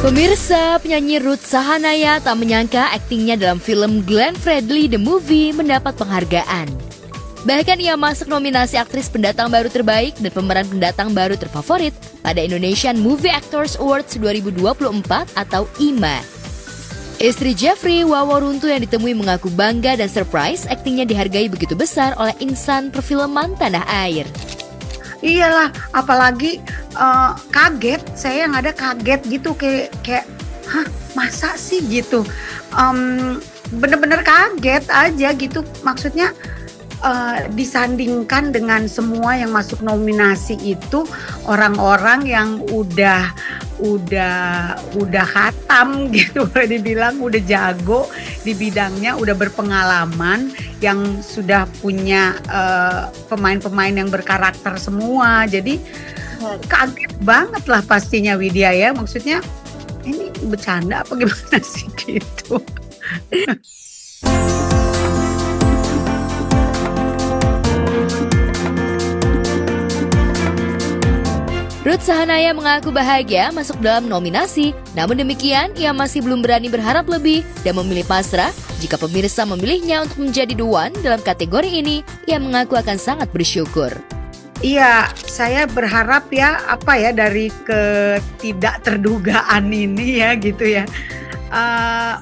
Pemirsa, penyanyi Ruth Sahanaya tak menyangka aktingnya dalam film Glenn Fredly The Movie mendapat penghargaan. Bahkan ia masuk nominasi aktris pendatang baru terbaik dan pemeran pendatang baru terfavorit pada Indonesian Movie Actors Awards 2024 atau IMA. Istri Jeffrey, Wawo Runtuh yang ditemui mengaku bangga dan surprise aktingnya dihargai begitu besar oleh insan perfilman tanah air. Iyalah, apalagi kaget, saya yang ada kaget gitu kayak hah, masa sih gitu. Bener-bener kaget aja gitu, maksudnya disandingkan dengan semua yang masuk nominasi itu orang-orang yang udah khatam gitu, boleh dibilang udah jago di bidangnya, udah berpengalaman, yang sudah punya pemain-pemain yang berkarakter semua. Jadi kaget banget lah pastinya Widya ya, maksudnya ini bercanda apa gimana sih gitu. Ruth Sahanaya mengaku bahagia masuk dalam nominasi, namun demikian ia masih belum berani berharap lebih dan memilih pasrah jika pemirsa memilihnya untuk menjadi the one dalam kategori ini. Ia mengaku akan sangat bersyukur. Iya, saya berharap ya dari ketidak terdugaan ini ya gitu ya.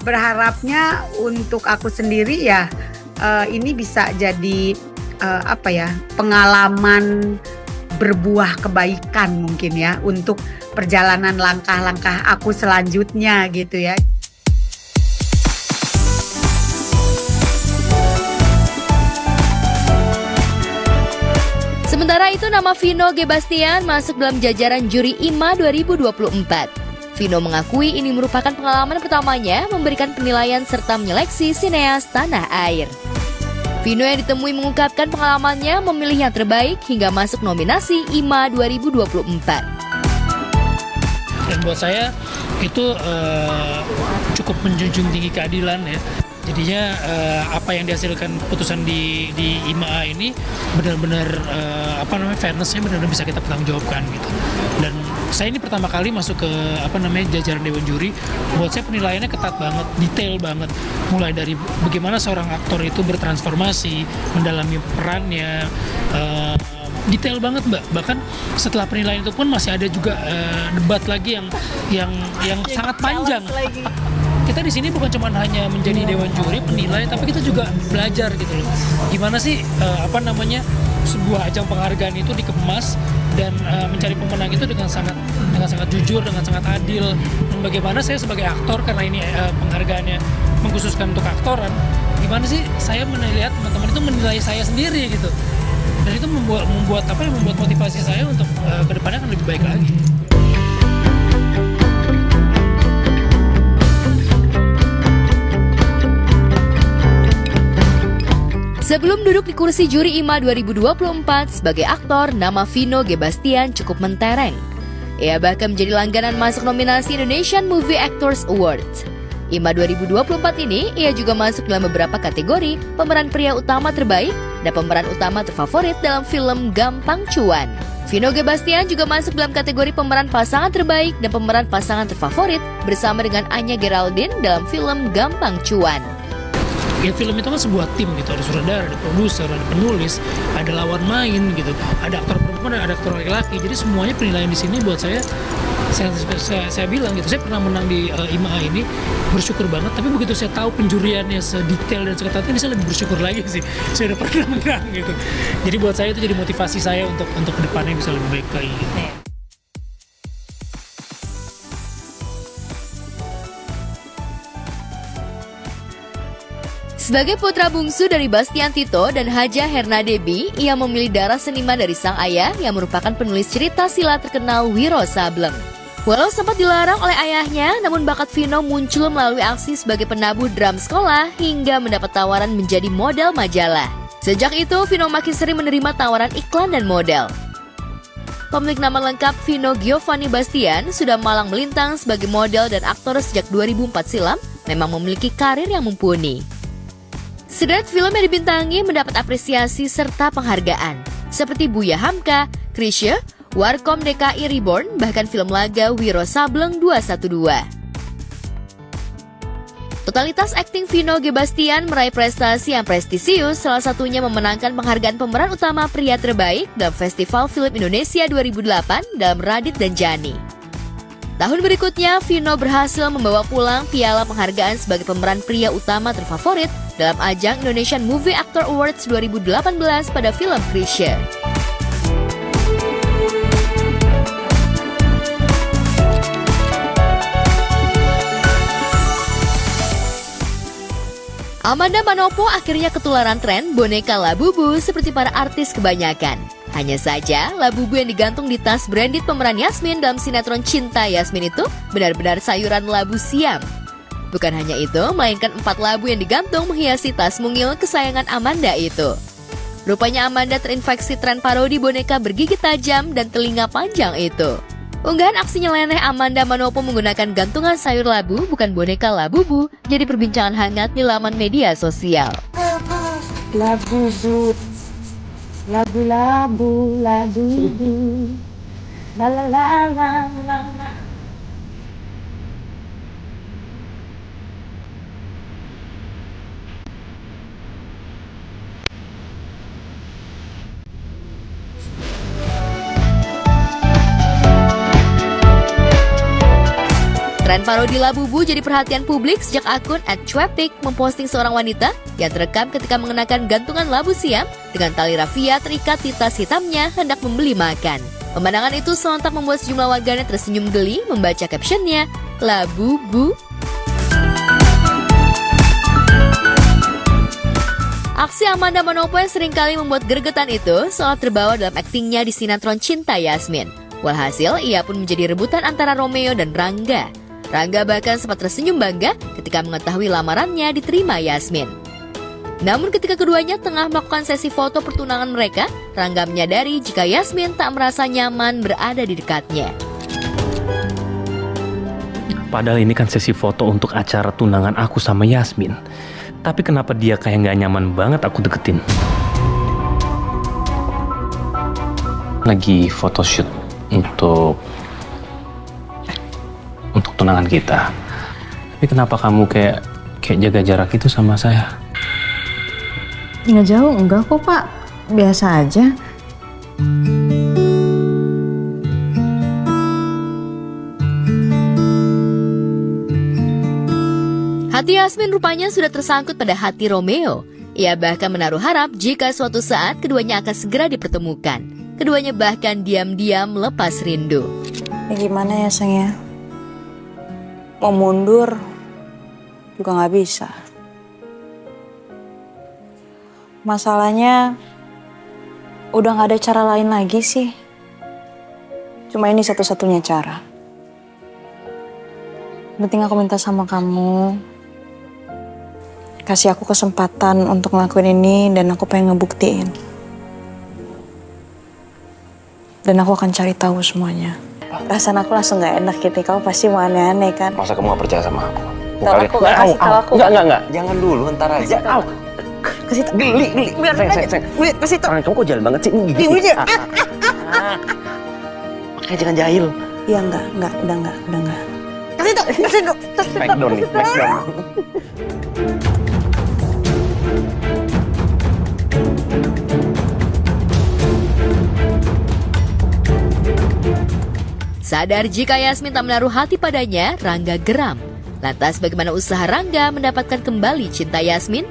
Berharapnya untuk aku sendiri ya ini bisa jadi pengalaman berbuah kebaikan mungkin ya untuk perjalanan langkah-langkah aku selanjutnya gitu ya. Sementara itu nama Vino G. Bastian masuk dalam jajaran juri IMA 2024. Vino mengakui ini merupakan pengalaman pertamanya memberikan penilaian serta menyeleksi sineas tanah air. Vino yang ditemui mengungkapkan pengalamannya memilih yang terbaik hingga masuk nominasi IMA 2024. Dan buat saya itu cukup menjunjung tinggi keadilan ya. Jadinya apa yang dihasilkan putusan di IMA ini benar-benar fairness-nya benar-benar bisa kita pertanggungjawabkan gitu. Dan saya ini pertama kali masuk ke jajaran dewan juri. Buat saya penilaiannya ketat banget, detail banget. Mulai dari bagaimana seorang aktor itu bertransformasi, mendalami perannya, detail banget Mbak. Bahkan setelah penilaian itu pun masih ada juga debat lagi yang sangat panjang. Kita di sini bukan cuma hanya menjadi dewan juri penilai, tapi kita juga belajar gitu loh. Gimana sih sebuah ajang penghargaan itu dikemas dan mencari pemenang itu dengan sangat jujur, dengan sangat adil. Dan bagaimana saya sebagai aktor, karena ini penghargaannya mengkhususkan untuk aktoran, gimana sih saya melihat teman-teman itu menilai saya sendiri gitu. Dan itu membuat motivasi saya untuk kedepannya akan lebih baik lagi. Sebelum duduk di kursi juri IMA 2024 sebagai aktor, nama Vino G. Bastian cukup mentereng. Ia bahkan menjadi langganan masuk nominasi Indonesian Movie Actors Awards. IMA 2024 ini, ia juga masuk dalam beberapa kategori pemeran pria utama terbaik dan pemeran utama terfavorit dalam film Gampang Cuan. Vino G. Bastian juga masuk dalam kategori pemeran pasangan terbaik dan pemeran pasangan terfavorit bersama dengan Anya Geraldine dalam film Gampang Cuan. Ya, film itu kan sebuah tim gitu, ada sutradara, ada produser, ada penulis, ada lawan main gitu, ada aktor perempuan, ada aktor laki-laki. Jadi semuanya penilaian di sini buat saya bilang gitu, saya pernah menang di IMA ini, bersyukur banget. Tapi begitu saya tahu penjuriannya sedetail dan seketat ini, saya lebih bersyukur lagi sih. Saya udah pernah menang gitu. Jadi buat saya itu jadi motivasi saya untuk kedepannya bisa lebih baik lagi. Gitu. Sebagai putra bungsu dari Bastian Tito dan Haja Herna Debi, ia memilih darah seniman dari sang ayah yang merupakan penulis cerita silat terkenal Wiro Sableng. Walau sempat dilarang oleh ayahnya, namun bakat Vino muncul melalui aksi sebagai penabuh drum sekolah hingga mendapat tawaran menjadi model majalah. Sejak itu, Vino makin sering menerima tawaran iklan dan model. Pemilik nama lengkap Vino Giovanni Bastian sudah malang melintang sebagai model dan aktor sejak 2004 silam, memang memiliki karir yang mumpuni. Sederet film yang dibintangi mendapat apresiasi serta penghargaan, seperti Buya Hamka, Krisye, Warkop DKI Reborn, bahkan film laga Wiro Sableng 212. Totalitas akting Vino G. Bastian meraih prestasi yang prestisius, salah satunya memenangkan penghargaan pemeran utama pria terbaik dalam Festival Film Indonesia 2008 dalam Radit dan Jani. Tahun berikutnya, Vino berhasil membawa pulang piala penghargaan sebagai pemeran pria utama terfavorit dalam ajang Indonesian Movie Actor Awards 2018 pada film Krisye. Amanda Manopo akhirnya ketularan tren boneka Labubu seperti para artis kebanyakan. Hanya saja, Labubu yang digantung di tas branded pemeran Yasmin dalam sinetron Cinta Yasmin itu benar-benar sayuran labu siam. Bukan hanya itu, melainkan 4 labu yang digantung menghiasi tas mungil kesayangan Amanda itu. Rupanya Amanda terinfeksi tren parodi boneka bergigi tajam dan telinga panjang itu. Unggahan aksi nyeleneh Amanda Manopo menggunakan gantungan sayur labu, bukan boneka Labubu, jadi perbincangan hangat di laman media sosial. Labubu, labu-labu, labubu, la la la la la la. Tren parodi Labubu jadi perhatian publik sejak akun @cuepik memposting seorang wanita yang terekam ketika mengenakan gantungan labu siam dengan tali rafia terikat di tas hitamnya hendak membeli makan. Pemandangan itu sontak membuat sejumlah warganet tersenyum geli membaca captionnya, Labubu. Aksi Amanda Manopo yang seringkali membuat gregetan itu seolah terbawa dalam aktingnya di sinetron Cinta Yasmin. Walhasil, ia pun menjadi rebutan antara Romeo dan Rangga. Rangga bahkan sempat tersenyum bangga ketika mengetahui lamarannya diterima Yasmin. Namun ketika keduanya tengah melakukan sesi foto pertunangan mereka, Rangga menyadari jika Yasmin tak merasa nyaman berada di dekatnya. Padahal ini kan sesi foto untuk acara tunangan aku sama Yasmin. Tapi kenapa dia kayak gak nyaman banget aku deketin? Lagi photoshoot untuk tunangan kita. Tapi kenapa kamu kayak jaga jarak itu sama saya? Nggak jauh, enggak kok Pak. Biasa aja. Hati Yasmin rupanya sudah tersangkut pada hati Romeo. Ia bahkan menaruh harap jika suatu saat keduanya akan segera dipertemukan. Keduanya bahkan diam-diam lepas rindu. Ya gimana ya sayang ya? Mau mundur juga nggak bisa. Masalahnya udah nggak ada cara lain lagi sih. Cuma ini satu-satunya cara. Penting aku minta sama kamu, kasih aku kesempatan untuk ngelakuin ini dan aku pengen ngebuktiin. Dan aku akan cari tahu semuanya. Perasaan aku langsung gak enak gitu, kamu pasti mau aneh-aneh kan? Masa kamu gak percaya sama aku? Tahu aku gak kasih tahu aku. Enggak. Jangan dulu, ntar aja. Kasih tahu. Geli. Sayang. Kasih tahu. Kamu kok jalan banget sih? Gigi. Makanya jangan jahil. Iya enggak, udah enggak. Kasih tahu. Smackdown nih, smackdown. Sadar jika Yasmin tak menaruh hati padanya, Rangga geram. Lantas bagaimana usaha Rangga mendapatkan kembali cinta Yasmin?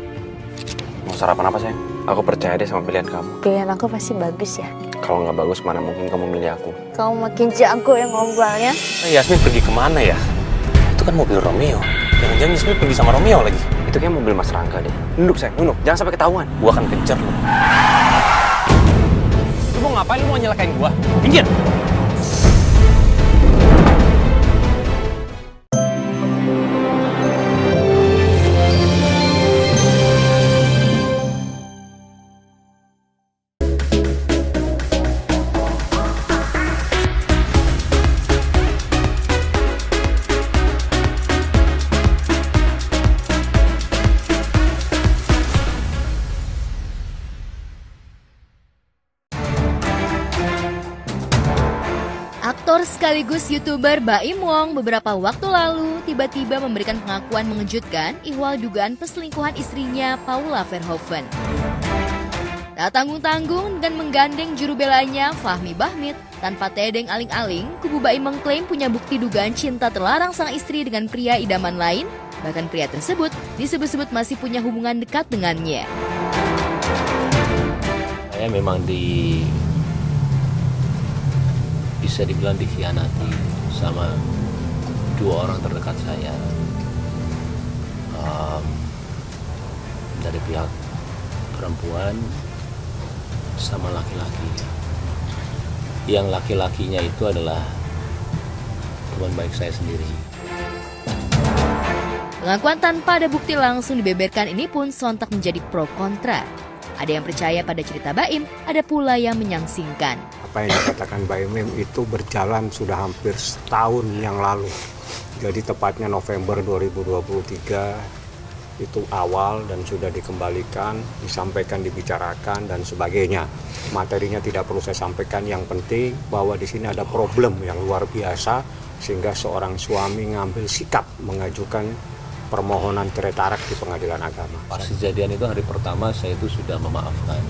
Mau sarapan apa sayang? Aku percaya deh sama pilihan kamu. Pilihan aku pasti bagus ya. Kalau nggak bagus, mana mungkin kamu milih aku? Kamu makin jago yang ngombalnya. Yasmin pergi kemana ya? Itu kan mobil Romeo. Jangan-jangan Yasmin pergi sama Romeo lagi. Itu kayak mobil Mas Rangga deh. Nunduk sayang, nunduk. Jangan sampai ketahuan. Gua akan kejar lu. Lu mau ngapain? Lu mau nyelakain gua? Minggir! Aktor sekaligus YouTuber Baim Wong beberapa waktu lalu tiba-tiba memberikan pengakuan mengejutkan ihwal dugaan perselingkuhan istrinya Paula Verhoeven. Tak tanggung-tanggung dan menggandeng juru belanya Fahmi Bahmit, tanpa tedeng aling-aling, kubu Baim mengklaim punya bukti dugaan cinta terlarang sang istri dengan pria idaman lain, bahkan pria tersebut disebut-sebut masih punya hubungan dekat dengannya. Saya memang bisa dibilang dikhianati sama dua orang terdekat saya, dari pihak perempuan sama laki-laki. Yang laki-lakinya itu adalah teman baik saya sendiri. Pengakuan tanpa ada bukti langsung dibeberkan ini pun sontak menjadi pro kontra. Ada yang percaya pada cerita Baim, ada pula yang menyangsingkan. Apa yang dikatakan Baim itu berjalan sudah hampir setahun yang lalu. Jadi tepatnya November 2023 itu awal dan sudah dikembalikan, disampaikan, dibicarakan dan sebagainya. Materinya tidak perlu saya sampaikan, yang penting bahwa di sini ada problem yang luar biasa sehingga seorang suami ngambil sikap mengajukan permohonan cerai tarak di pengadilan agama. Pas kejadian itu hari pertama saya itu sudah memaafkan,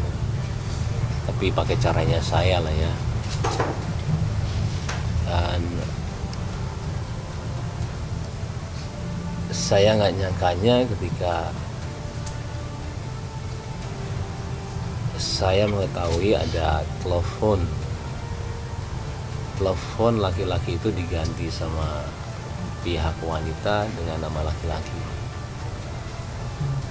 tapi pakai caranya saya lah ya. Dan saya nggak nyangkanya ketika saya mengetahui ada telepon laki-laki itu diganti sama pihak wanita dengan nama laki-laki.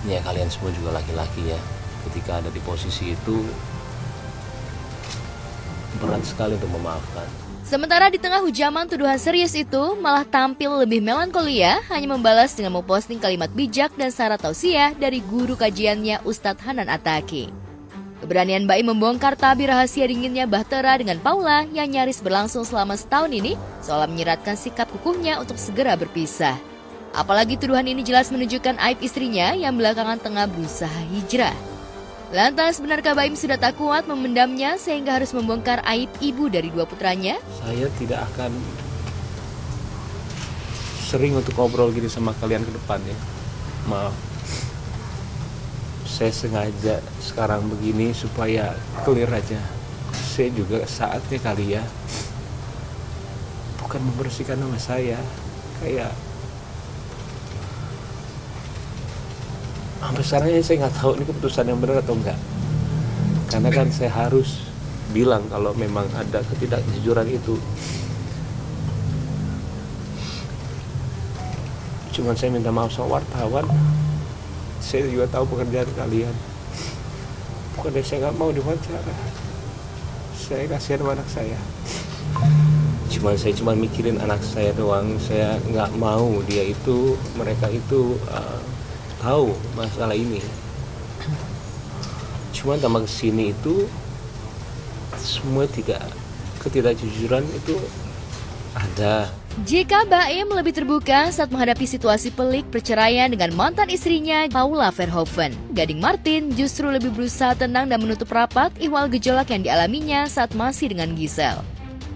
Ya kalian semua juga laki-laki ya. Ketika ada di posisi itu berat sekali untuk memaafkan. Sementara di tengah hujaman tuduhan serius itu, malah tampil lebih melankolia, hanya membalas dengan memposting kalimat bijak dan syarat tausiah dari guru kajiannya Ustadz Hanan Attaqi. Keberanian Baim membongkar tabir rahasia dinginnya Bahtera dengan Paula yang nyaris berlangsung selama setahun ini seolah menyiratkan sikap kukuhnya untuk segera berpisah. Apalagi tuduhan ini jelas menunjukkan aib istrinya yang belakangan tengah berusaha hijrah. Lantas benarkah Baim sudah tak kuat memendamnya sehingga harus membongkar aib ibu dari dua putranya? Saya tidak akan sering untuk ngobrol gini sama kalian ke depan ya. Maaf. Saya sengaja sekarang begini supaya clear aja. Saya juga saatnya kali ya, bukan membersihkan nama saya, kayak sampai sekarang saya nggak tahu ini keputusan yang benar atau enggak. Karena kan saya harus bilang kalau memang ada ketidakjujuran itu. Cuman saya minta maaf sama wartawan. Saya juga tahu pekerjaan kalian. Bukan saya nggak mau diwawancara. Saya kasihan sama anak saya. Saya cuma mikirin anak saya doang. Saya nggak mau mereka itu tahu masalah ini. Cuma tambah kesini itu semua ketidakjujuran itu ada. Jika Baim lebih terbuka saat menghadapi situasi pelik perceraian dengan mantan istrinya Paula Verhoeven, Gading Martin justru lebih berusaha tenang dan menutup rapat ihwal gejolak yang dialaminya saat masih dengan Gisel.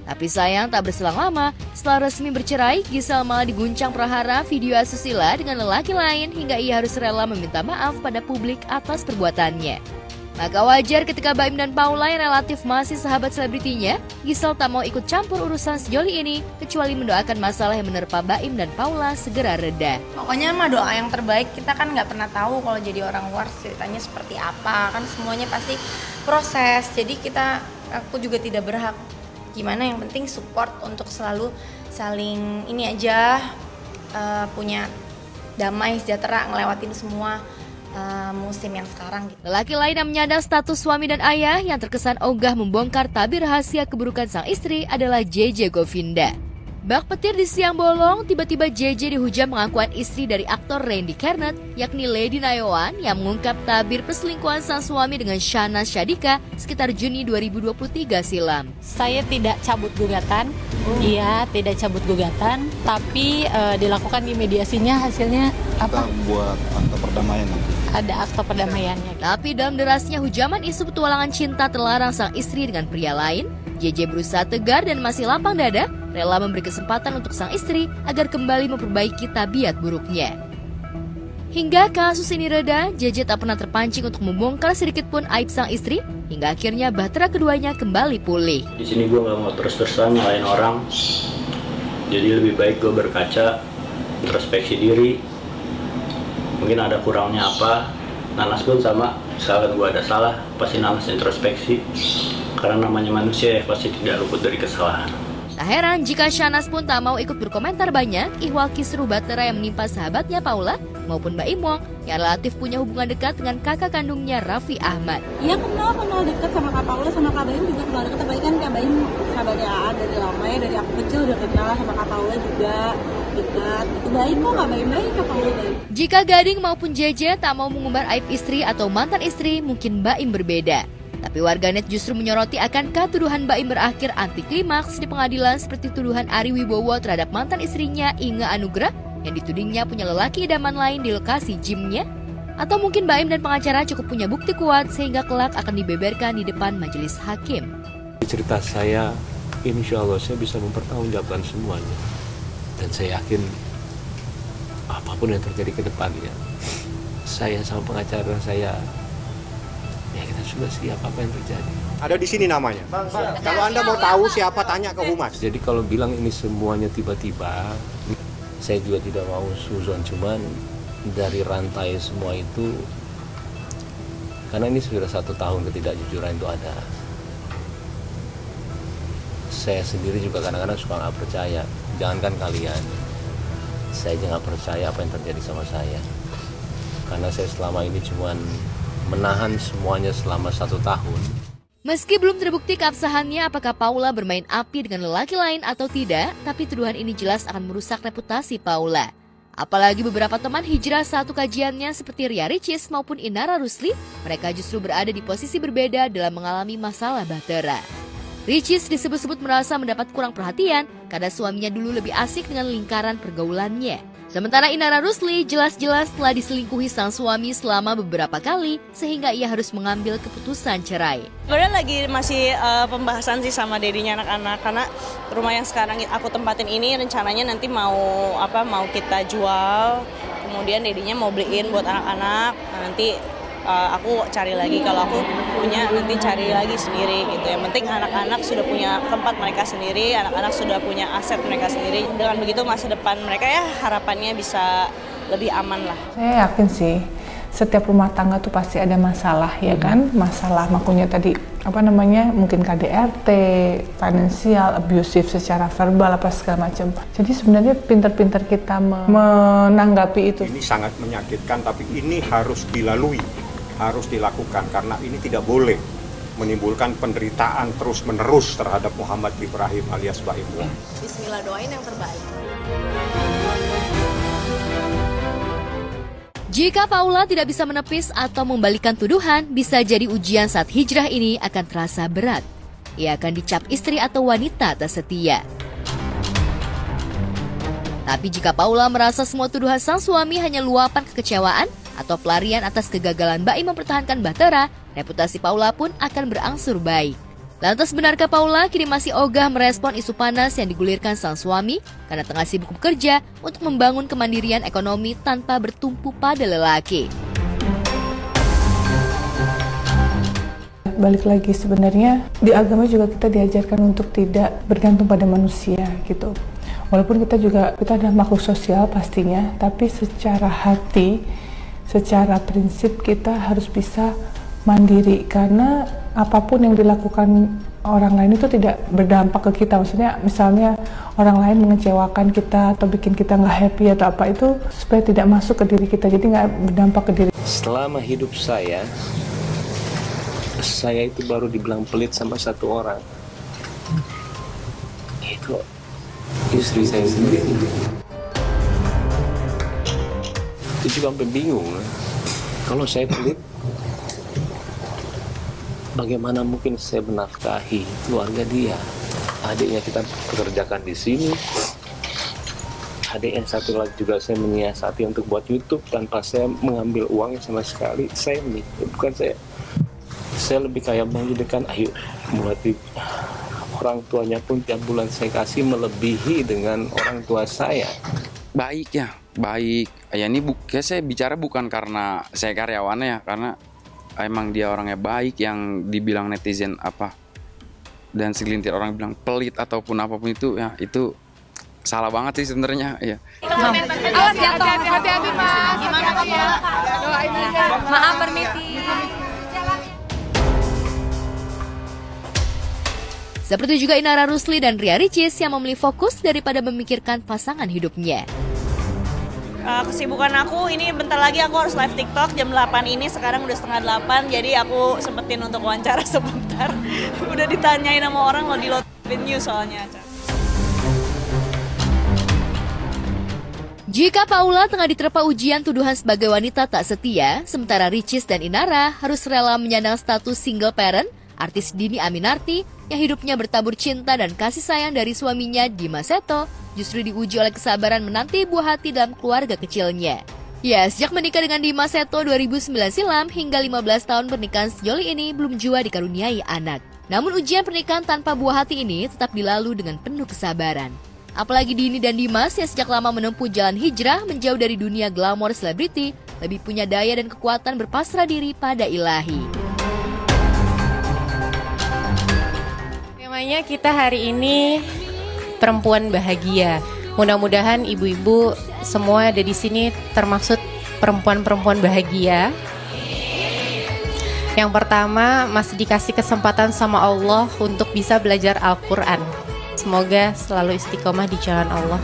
Tapi sayang tak berselang lama, setelah resmi bercerai, Gisel malah diguncang prahara video asusila dengan lelaki lain hingga ia harus rela meminta maaf pada publik atas perbuatannya. Maka wajar ketika Baim dan Paula yang relatif masih sahabat selebritinya, Gisel tak mau ikut campur urusan sejoli ini, kecuali mendoakan masalah yang menerpa Baim dan Paula segera reda. Pokoknya mah doa yang terbaik, kita kan nggak pernah tahu kalau jadi orang luar ceritanya seperti apa, kan semuanya pasti proses, jadi aku juga tidak berhak. Gimana, yang penting support untuk selalu saling ini aja, punya damai sejahtera ngelewatin semua musim yang sekarang gitu. Lelaki lain yang menyandang status suami dan ayah yang terkesan ogah membongkar tabir rahasia keburukan sang istri adalah JJ Govinda. Bak petir di siang bolong, tiba-tiba JJ dihujam pengakuan istri dari aktor Randy Kernet, yakni Lady Nayawan, yang mengungkap tabir perselingkuhan sang suami dengan Shahnaz Shadika sekitar Juni 2023 silam. Saya tidak cabut gugatan, tidak cabut gugatan, tapi dilakukan di mediasinya hasilnya apa? Kita buat akta perdamaian nanti. ada akta perdamaiannya. Tapi dalam derasnya hujaman isu petualangan cinta terlarang sang istri dengan pria lain, JJ berusaha tegar dan masih lapang dada, rela memberi kesempatan untuk sang istri agar kembali memperbaiki tabiat buruknya. Hingga kasus ini reda, JJ tak pernah terpancing untuk membongkar sedikit pun aib sang istri, hingga akhirnya bahtera keduanya kembali pulih. Di sini gue nggak mau terus-terusan nyalain orang, jadi lebih baik gue berkaca, introspeksi diri, mungkin ada kurangnya apa. Nanas pun sama, misalkan gue ada salah, pasti Nanas introspeksi, karena namanya manusia ya pasti tidak luput dari kesalahan. Tak heran jika Shahnaz pun tak mau ikut berkomentar banyak ihwal kisruh bahtera yang menimpa sahabatnya Paula maupun Mbak Imong yang relatif punya hubungan dekat dengan kakak kandungnya Raffi Ahmad. Iya kenal dekat sama Kak Paula, sama Kak Baim juga kenal dekat. Tapi kan Kak Baim sahabatnya AA dari lama ya, dari aku kecil udah kenal, sama Kak Paula juga dekat. Itu baik kok, Kak Baim baik, Kak Paula baik. Jika Gading maupun JJ tak mau mengumbar aib istri atau mantan istri, mungkin Mbak Im berbeda. Tapi warganet justru menyoroti akankah tuduhan Mbak Im berakhir anti klimaks di pengadilan seperti tuduhan Ari Wibowo terhadap mantan istrinya Inge Anugrah yang ditudingnya punya lelaki idaman lain di lokasi gymnya? Atau mungkin Mbak Im dan pengacara cukup punya bukti kuat sehingga kelak akan dibeberkan di depan majelis hakim. Cerita saya, insya Allah saya bisa mempertanggungjawabkan semuanya. Dan saya yakin apapun yang terjadi ke depannya, saya sama pengacara saya, ya kita sudah siap apa yang terjadi. Ada di sini namanya. Kalau Anda mau tahu siapa, tanya ke Humas. Jadi kalau bilang ini semuanya tiba-tiba, saya juga tidak mau suzon, cuman dari rantai semua itu, karena ini sudah 1 tahun ketidakjujuran itu ada. Saya sendiri juga kadang-kadang suka nggak percaya, jangankan kalian, saya juga nggak percaya apa yang terjadi sama saya. Karena saya selama ini cuman menahan semuanya selama 1 tahun. Meski belum terbukti keabsahannya apakah Paula bermain api dengan lelaki lain atau tidak, tapi tuduhan ini jelas akan merusak reputasi Paula. Apalagi beberapa teman hijrah satu kajiannya seperti Ria Ricis maupun Inara Rusli, mereka justru berada di posisi berbeda dalam mengalami masalah bahtera. Ricis disebut-sebut merasa mendapat kurang perhatian karena suaminya dulu lebih asik dengan lingkaran pergaulannya. Sementara Inara Rusli jelas-jelas telah diselingkuhi sang suami selama beberapa kali sehingga ia harus mengambil keputusan cerai. Sebenarnya lagi masih pembahasan sih sama dedinya anak-anak, karena rumah yang sekarang aku tempatin ini rencananya nanti mau kita jual, kemudian dedinya mau beliin buat anak-anak. Nanti aku cari lagi, kalau aku punya nanti cari lagi sendiri gitu. Yang penting anak-anak sudah punya tempat mereka sendiri, anak-anak sudah punya aset mereka sendiri. Dengan begitu masa depan mereka ya harapannya bisa lebih aman lah. Saya yakin sih setiap rumah tangga tuh pasti ada masalah ya kan, masalah makanya tadi mungkin KDRT, finansial, abusive secara verbal apa segala macam. Jadi sebenarnya pintar-pintar kita menanggapi itu. Ini sangat menyakitkan, tapi ini harus dilalui, harus dilakukan karena ini tidak boleh menimbulkan penderitaan terus-menerus terhadap Muhammad Ibrahim alias Mbak Imong. Bismillah, doain yang terbaik. Jika Paula tidak bisa menepis atau membalikan tuduhan, bisa jadi ujian saat hijrah ini akan terasa berat. Ia akan dicap istri atau wanita tak setia. Tapi jika Paula merasa semua tuduhan sang suami hanya luapan kekecewaan atau pelarian atas kegagalan Mbak Im mempertahankan bahtera, reputasi Paula pun akan berangsur baik. Lantas benarkah Paula kini masih ogah merespon isu panas yang digulirkan sang suami karena tengah sibuk bekerja untuk membangun kemandirian ekonomi tanpa bertumpu pada lelaki? Balik lagi sebenarnya di agama juga kita diajarkan untuk tidak bergantung pada manusia gitu. Walaupun kita adalah makhluk sosial pastinya, tapi secara hati, secara prinsip kita harus bisa mandiri karena apapun yang dilakukan orang lain itu tidak berdampak ke kita. Maksudnya misalnya orang lain mengecewakan kita atau bikin kita nggak happy atau apa, itu supaya tidak masuk ke diri kita, jadi nggak berdampak ke diri. Selama hidup saya itu baru dibilang pelit sama satu orang. Itu istri saya sendiri. Itu juga sampai bingung. Kalau saya pelit, bagaimana mungkin saya menafkahi keluarga dia? Adiknya kita pekerjakan di sini, adik yang satu lagi juga saya menyiasati untuk buat YouTube tanpa saya mengambil uangnya sama sekali. Saya lebih kayak menjadikan ayo buat orang tuanya pun tiap bulan saya kasih melebihi dengan orang tua saya. Baik ya, baik. Ya ini saya bicara bukan karena saya karyawannya ya, karena emang dia orangnya baik. Yang dibilang netizen apa dan segelintir orang bilang pelit ataupun apapun itu ya, itu salah banget sih sebenarnya ya. Awas jatuh, hati-hati Mas. Gimana ya? Doain aja. Maaf permisi. Seperti juga Inara Rusli dan Ria Ricis yang memilih fokus daripada memikirkan pasangan hidupnya. Kesibukan aku ini bentar lagi aku harus live TikTok jam 8 ini, sekarang udah setengah 8, jadi aku sempetin untuk wawancara sebentar. Udah ditanyain sama orang lo di venue soalnya. Jika Paula tengah diterpa ujian tuduhan sebagai wanita tak setia, sementara Ricis dan Inara harus rela menyandang status single parent, artis Dhini Aminarti yang hidupnya bertabur cinta dan kasih sayang dari suaminya Dimas Seto justru diuji oleh kesabaran menanti buah hati dalam keluarga kecilnya. Ya, sejak menikah dengan Dimas Seto 2009 silam hingga 15 tahun pernikahan sejoli ini belum jua dikaruniai anak. Namun ujian pernikahan tanpa buah hati ini tetap dilalui dengan penuh kesabaran. Apalagi Dhini dan Dimas yang sejak lama menempuh jalan hijrah menjauh dari dunia glamor selebriti, lebih punya daya dan kekuatan berpasrah diri pada ilahi. Temanya kita hari ini perempuan bahagia. Mudah-mudahan ibu-ibu semua ada di sini termaksud perempuan-perempuan bahagia. Yang pertama, masih dikasih kesempatan sama Allah untuk bisa belajar Al-Quran. Semoga selalu istiqomah di jalan Allah.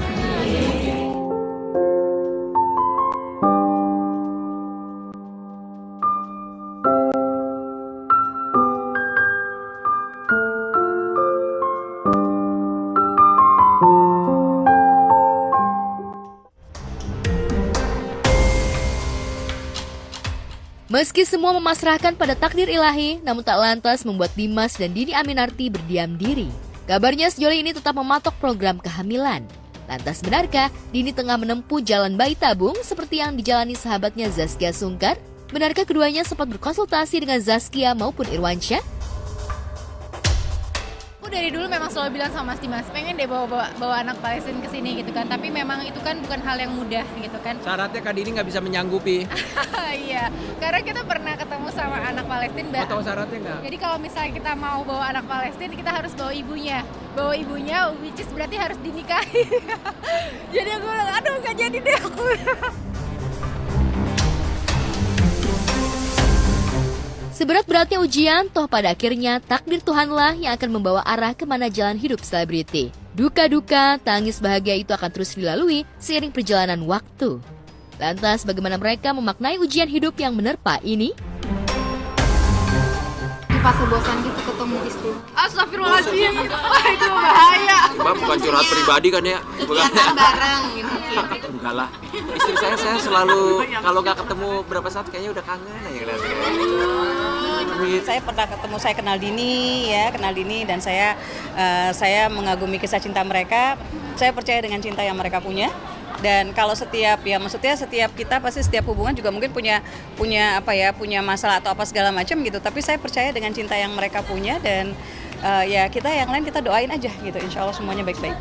Meski semua memasrahkan pada takdir ilahi, namun tak lantas membuat Dimas dan Dhini Aminarti berdiam diri. Kabarnya sejoli ini tetap mematok program kehamilan. Lantas benarkah Dhini tengah menempuh jalan bayi tabung seperti yang dijalani sahabatnya Zaskia Sungkar? Benarkah keduanya sempat berkonsultasi dengan Zaskia maupun Irwansyah? Aku dari dulu memang selalu bilang sama Mas Dimas, pengen deh bawa anak Palestina ke sini gitu kan. Tapi memang itu kan bukan hal yang mudah gitu kan. Syaratnya Kak Dhini nggak bisa menyanggupi. Iya, karena kita pernah ketemu sama anak Palestina. Mau tahu syaratnya nggak? Jadi kalau misalnya kita mau bawa anak Palestina, kita harus bawa ibunya. Bawa ibunya, which is berarti harus dinikahi. Jadi aku bilang, aduh nggak jadi deh aku. Seberat-beratnya ujian, toh pada akhirnya takdir Tuhanlah yang akan membawa arah kemana jalan hidup selebriti. Duka-duka, tangis bahagia itu akan terus dilalui seiring perjalanan waktu. Lantas bagaimana mereka memaknai ujian hidup yang menerpa ini? Di fase bosan gitu ketemu istri. Astagfirullahaladzim, itu bahaya. Mbak bukan curhat pribadi kan ya? Bukan bareng gitu. Enggak lah. Istri saya selalu kalau nggak ketemu berapa saat kayaknya udah kangen aja rasanya. Saya pernah ketemu, saya kenal Dini dan saya mengagumi kisah cinta mereka. Saya percaya dengan cinta yang mereka punya. Dan kalau setiap kita pasti setiap hubungan juga mungkin punya masalah atau apa segala macam gitu. Tapi saya percaya dengan cinta yang mereka punya dan ya kita yang lain kita doain aja gitu. Insya Allah semuanya baik-baik.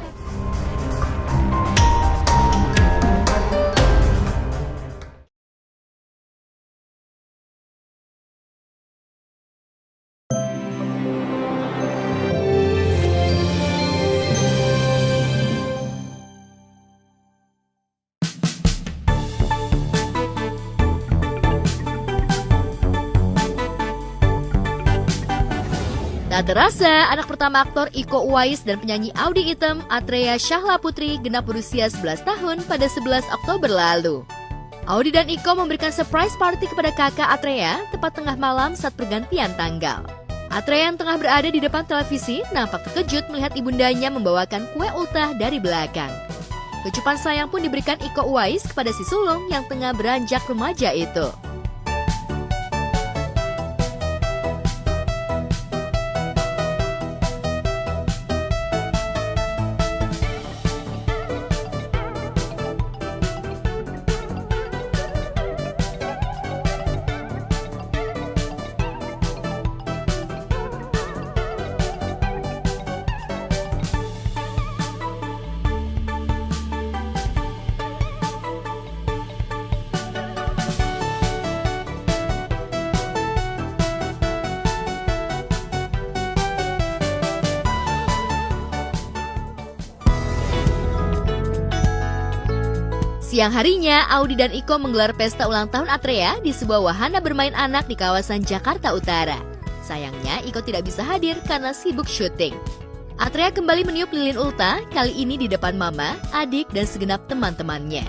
Tak terasa, anak pertama aktor Iko Uwais dan penyanyi Audy Item, Atreya Shahla Putri, genap berusia 11 tahun pada 11 Oktober lalu. Audy dan Iko memberikan surprise party kepada kakak Atreya tepat tengah malam saat pergantian tanggal. Atreya yang tengah berada di depan televisi nampak terkejut melihat ibundanya membawakan kue ultah dari belakang. Kecupan sayang pun diberikan Iko Uwais kepada si sulung yang tengah beranjak remaja itu. Siang harinya, Audi dan Iko menggelar pesta ulang tahun Atrea di sebuah wahana bermain anak di kawasan Jakarta Utara. Sayangnya, Iko tidak bisa hadir karena sibuk syuting. Atrea kembali meniup lilin ulta, kali ini di depan mama, adik, dan segenap teman-temannya.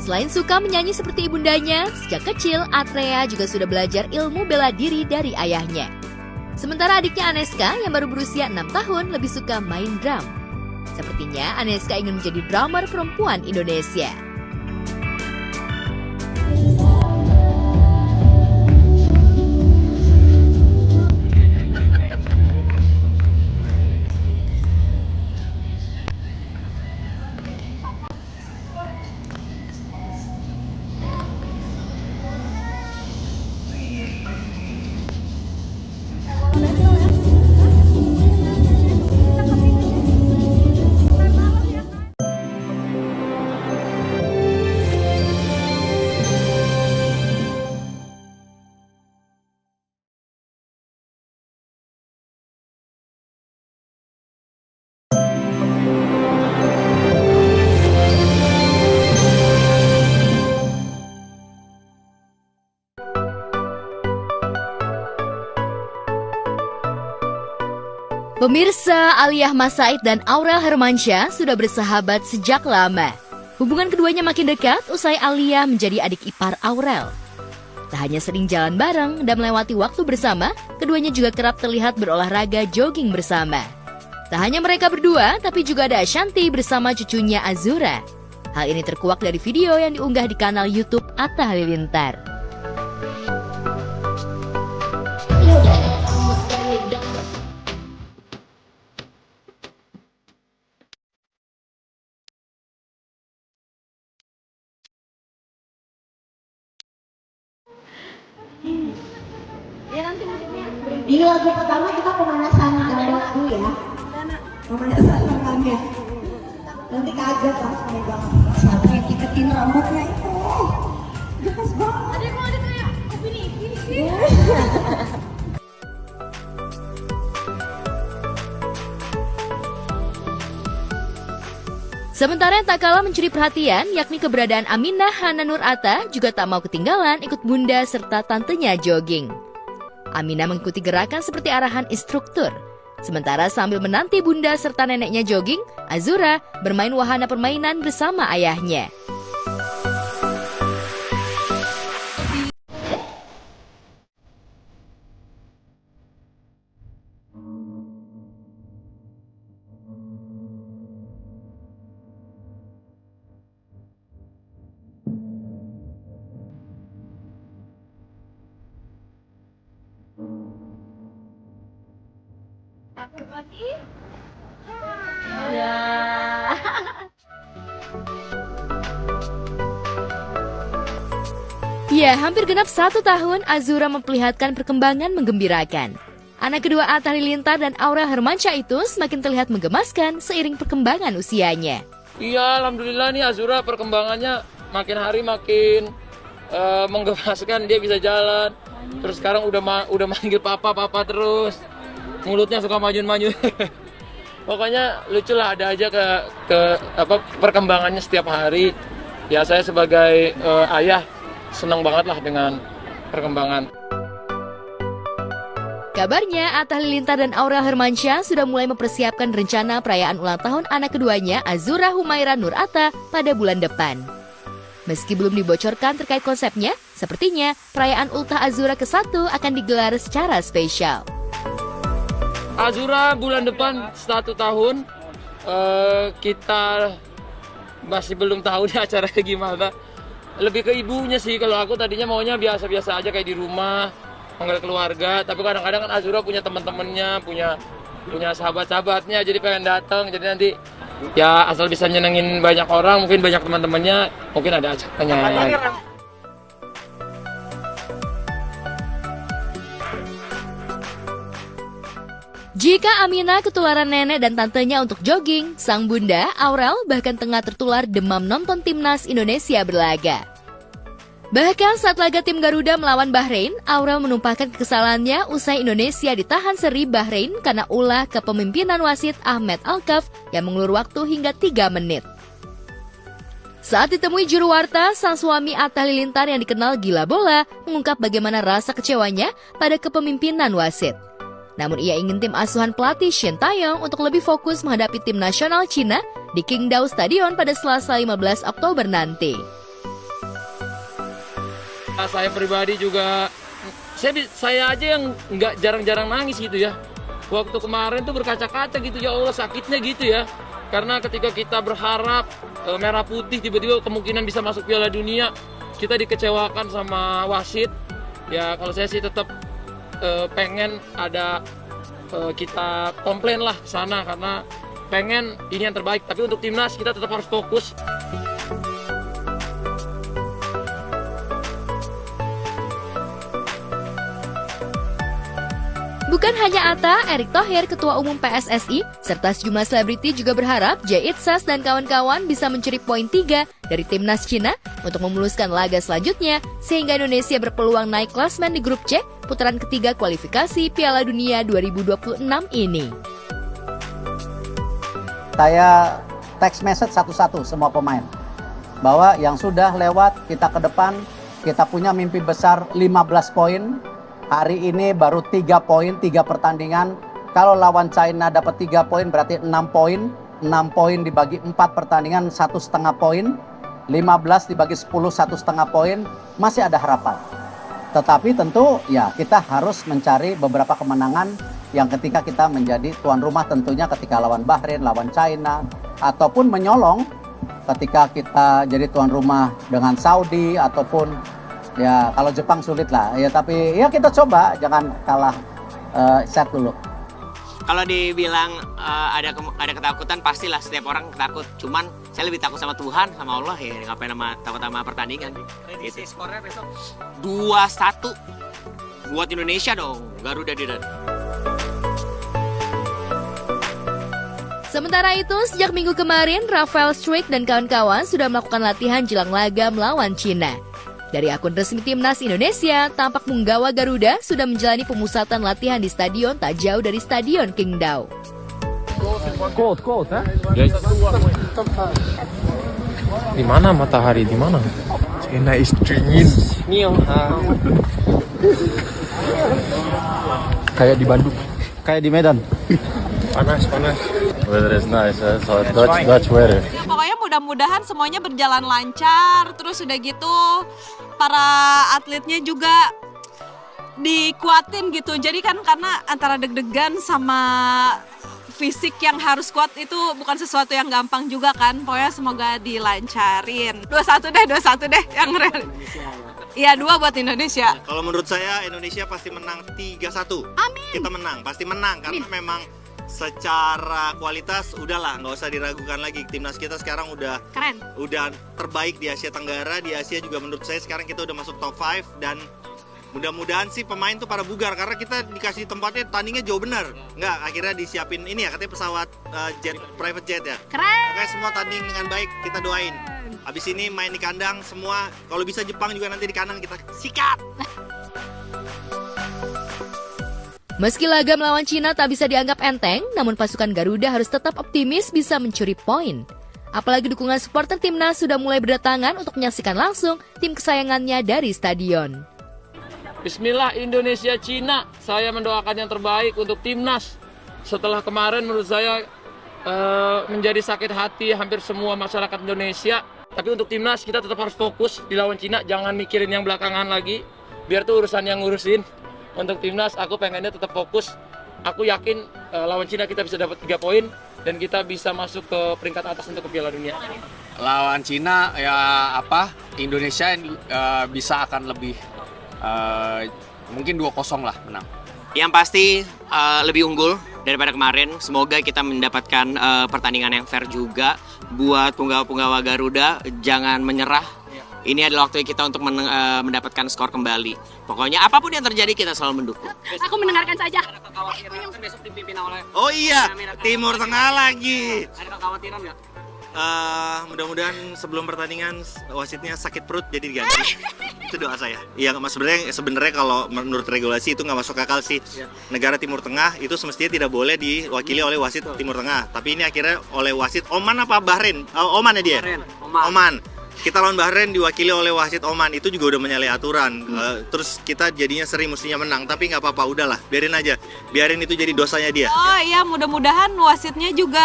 Selain suka menyanyi seperti ibundanya, sejak kecil Atrea juga sudah belajar ilmu bela diri dari ayahnya. Sementara adiknya Aneska yang baru berusia 6 tahun lebih suka main drum. Sepertinya Aneska ingin menjadi drummer perempuan Indonesia. Pemirsa, Aliyah Mas Said dan Aurel Hermansyah sudah bersahabat sejak lama. Hubungan keduanya makin dekat usai Aliyah menjadi adik ipar Aurel. Tak hanya sering jalan bareng dan melewati waktu bersama, keduanya juga kerap terlihat berolahraga jogging bersama. Tak hanya mereka berdua, tapi juga ada Ashanti bersama cucunya Azura. Hal ini terkuak dari video yang diunggah di kanal YouTube Atta Halilintar. Di lagu pertama kita pemanasan rambut dulu ya. Pemanasan rambutnya. Nanti kaget langsung megang. Sampai diketin rambutnya itu. Jelas banget. Ada kayak opini sih. Sementara yang tak kalah mencuri perhatian, yakni keberadaan Aminah Hana Nur Atta juga tak mau ketinggalan ikut bunda serta tantenya jogging. Aminah mengikuti gerakan seperti arahan instruktur. Sementara sambil menanti bunda serta neneknya jogging, Azura bermain wahana permainan bersama ayahnya. Ya, hampir genap 1 tahun Azura memperlihatkan perkembangan menggembirakan. Anak kedua Atta Halilintar dan Aurel Hermansyah itu semakin terlihat menggemaskan seiring perkembangan usianya. Iya, alhamdulillah nih Azura perkembangannya makin hari makin menggemaskan. Dia bisa jalan. Terus sekarang udah manggil papa terus. Mulutnya suka maju-maju. Pokoknya lucu lah, ada aja perkembangannya setiap hari. Ya saya sebagai ayah senang banget lah dengan perkembangan. Kabarnya Atta Halilintar dan Aurel Hermansyah sudah mulai mempersiapkan rencana perayaan ulang tahun anak keduanya Azura Humaira Nur Atta pada bulan depan. Meski belum dibocorkan terkait konsepnya, sepertinya perayaan ultah Azura ke-1 akan digelar secara spesial. Azura bulan depan 1 tahun. Kita masih belum tahu nih acaranya gimana. Lebih ke ibunya sih, kalau aku tadinya maunya biasa-biasa aja kayak di rumah, panggil keluarga. Tapi kadang-kadang kan Azura punya teman-temannya, punya sahabat-sahabatnya, jadi pengen datang. Jadi nanti ya asal bisa nyenengin banyak orang, mungkin banyak teman-temannya, mungkin ada acaranya. Jika Amina ketularan nenek dan tantenya untuk jogging, sang bunda, Aurel, bahkan tengah tertular demam nonton timnas Indonesia berlaga. Bahkan saat laga tim Garuda melawan Bahrain, Aurel menumpahkan kekesalannya usai Indonesia ditahan seri Bahrain karena ulah kepemimpinan wasit Ahmed Alkaf yang mengulur waktu hingga 3 menit. Saat ditemui juru warta, sang suami Atta Halilintar yang dikenal gila bola mengungkap bagaimana rasa kecewanya pada kepemimpinan wasit. Namun ia ingin tim asuhan pelatih Shin Taeyong untuk lebih fokus menghadapi tim nasional Cina di Qingdao Stadion pada Selasa 15 Oktober nanti. Saya pribadi juga, saya aja yang nggak jarang-jarang nangis gitu ya. Waktu kemarin tuh berkaca-kaca gitu, ya Allah sakitnya gitu ya. Karena ketika kita berharap merah putih tiba-tiba kemungkinan bisa masuk Piala Dunia, kita dikecewakan sama wasit. Ya kalau saya sih tetap pengen ada kita komplain lah ke sana karena pengen ini yang terbaik. Tapi untuk timnas kita tetap harus fokus. Bukan hanya Atta, Erick Thohir, Ketua Umum PSSI, serta sejumlah selebriti juga berharap Jay Itzas dan kawan-kawan bisa mencuri poin 3 dari timnas Cina untuk memuluskan laga selanjutnya, sehingga Indonesia berpeluang naik klasmen di grup C putaran ketiga kualifikasi Piala Dunia 2026 ini. Saya text message satu-satu semua pemain, bahwa yang sudah lewat kita ke depan, kita punya mimpi besar 15 poin. Hari ini baru 3 poin, 3 pertandingan. Kalau lawan China dapat 3 poin berarti 6 poin. 6 poin dibagi 4 pertandingan, 1,5 poin. 15 dibagi 10, 1,5 poin. Masih ada harapan. Tetapi tentu ya kita harus mencari beberapa kemenangan yang ketika kita menjadi tuan rumah, tentunya ketika lawan Bahrain, lawan China. Ataupun menyolong ketika kita jadi tuan rumah dengan Saudi ataupun ya kalau Jepang sulit lah ya, tapi ya kita coba jangan kalah set dulu. Kalau dibilang ada ketakutan, pastilah setiap orang takut. Cuman saya lebih takut sama Tuhan, sama Allah ya, ngapain takut sama pertandingan. Prediksi skornya besok 2-1 buat Indonesia dong, Garuda di depan. Sementara itu, sejak minggu kemarin, Rafael Struijk dan kawan-kawan sudah melakukan latihan jelang laga melawan Cina. Dari akun resmi Timnas Indonesia, tampak punggawa Garuda sudah menjalani pemusatan latihan di stadion tak jauh dari Stadion Qingdao. Cold, eh? Yes. Di mana matahari? Di mana? China is dingin. Kayak di Bandung. Kayak di Medan. Panas. Weather is nice, so Dutch weather. Pokoknya mudah-mudahan semuanya berjalan lancar, terus udah gitu para atletnya juga dikuatin gitu. Jadi kan karena antara deg-degan sama fisik yang harus kuat itu bukan sesuatu yang gampang juga kan. Pokoknya semoga dilancarin. 2-1 deh yang real. Iya, 2 buat Indonesia. Kalau menurut saya Indonesia pasti menang 3-1. Amin. Kita menang, pasti menang karena memang secara kualitas udahlah, nggak usah diragukan lagi. Timnas kita sekarang udah keren, udah terbaik di Asia Tenggara. Di Asia juga menurut saya sekarang kita udah masuk top 5 dan mudah-mudahan sih pemain tuh pada bugar karena kita dikasih tempatnya tandingnya jauh benar. Nggak, akhirnya disiapin ini ya, katanya pesawat private jet ya. Keren. Oke, semua tanding dengan baik, kita doain. Habis ini main di kandang semua, kalau bisa Jepang juga nanti di kandang kita sikat. Meski laga melawan Cina tak bisa dianggap enteng, namun pasukan Garuda harus tetap optimis bisa mencuri poin. Apalagi dukungan supporter timnas sudah mulai berdatangan untuk menyaksikan langsung tim kesayangannya dari stadion. Bismillah Indonesia Cina, saya mendoakan yang terbaik untuk timnas. Setelah kemarin menurut saya menjadi sakit hati hampir semua masyarakat Indonesia. Tapi untuk timnas kita tetap harus fokus di lawan Cina, jangan mikirin yang belakangan lagi. Biar tuh urusan yang ngurusin. Untuk timnas aku pengennya tetap fokus aku yakin lawan Cina kita bisa dapat 3 poin dan kita bisa masuk ke peringkat atas untuk ke Piala Dunia. Lawan Cina ya Indonesia bisa akan lebih mungkin 2-0 lah menang. Yang pasti lebih unggul daripada kemarin. Semoga kita mendapatkan pertandingan yang fair juga. Buat punggawa-punggawa Garuda, jangan menyerah. Ini adalah waktu kita untuk mendapatkan skor kembali. Pokoknya apapun yang terjadi kita selalu mendukung. Aku mendengarkan saja. Besok dipimpin oleh Timur Tengah lagi. Ada kekhawatiran nggak? Mudah-mudahan sebelum pertandingan wasitnya sakit perut jadi diganti. Itu doa saya. Iya, Mas, sebenarnya kalau menurut regulasi itu nggak masuk akal sih. Negara Timur Tengah itu semestinya tidak boleh diwakili oleh wasit Timur Tengah. Tapi ini akhirnya oleh wasit Oman apa Bahrain? Oman ya dia? Oman. Kita lawan Bahrain diwakili oleh wasit Oman, itu juga udah menyalahi aturan. Terus kita jadinya seri mestinya menang, tapi nggak apa-apa, udahlah, biarin aja. Biarin itu jadi dosanya dia. Oh iya, mudah-mudahan wasitnya juga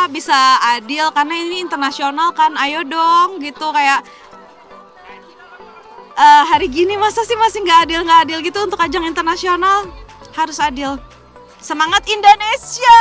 bisa adil karena ini internasional kan. Ayo dong gitu kayak hari gini masa sih masih nggak adil gitu untuk ajang internasional, harus adil. Semangat Indonesia!